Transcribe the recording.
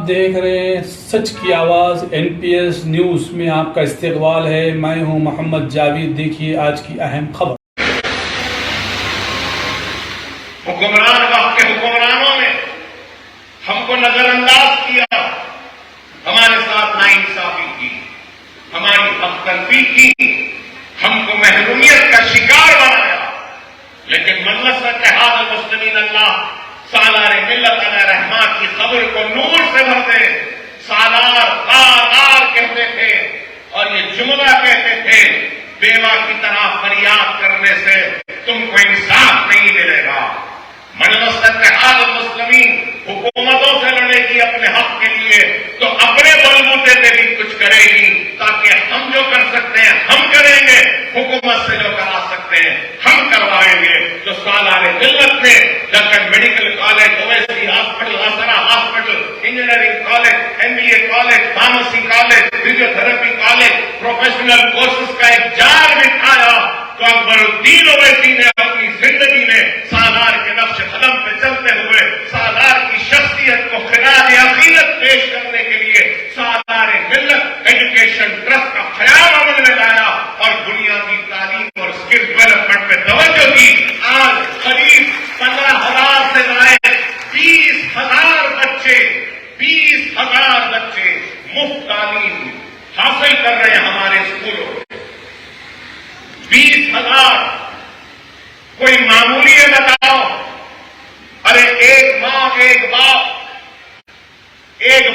دیکھ رہے ہیں سچ کی آواز NPS نیوز میں آپ کا استقبال ہے. میں ہوں محمد جاوید. دیکھیے آج کی اہم خبر. حکمران وقت کے حکمرانوں نے ہم کو نظر انداز کیا، ہمارے ساتھ ناانصافی کی، ہماری حق تلفی کی، ہم کو محرومیت کا شکار بنایا. لیکن مجلس اتحاد المسلمین اللہ سالار ملت علیہ رحمت کی قبر کو نور سے بھر دے. سالار بار کہتے تھے اور یہ جملہ کہتے تھے، بیوہ کی طرح فریاد کرنے سے تم کو انصاف نہیں ملے گا. مجلس اتحاد المسلمین حکومتوں سے لڑے گی اپنے حق کے لیے تو اپنے بلبوتے پہ بھی کچھ کرے گی، تاکہ ہم جو کر سکتے ہیں ہم کریں گے، حکومت سے جو کرا سکتے ہیں ہم کروائیں گے. جو سالار ملت نے doctor medical college, Owaisi hospital, Asra hospital, engineering college, MBA college, pharmacy college, physiotherapy college, professional courses کا ایک جال بٹھایا، تو اکبر الدین اویسی نے اپنی زندگی میں سالار کے نقش قدم پہ چلتے ہوئے سالار کی شخصیت کو خراج عقیدت پیش کرنے کے لیے سالار ملت ایجوکیشن ٹرسٹ کا خیال عمل میں لایا اور بنیادی تعلیم اور اسکل ڈیولپمنٹ پہ توجہ کی. آج قریب 15,000 سے زائد 20,000 بچے مفت تعلیم حاصل کر رہے ہیں ہمارے اسکولوں. 20,000 کوئی معمولی ہے بتاؤ؟ ارے ایک ماں، ایک باپ، ایک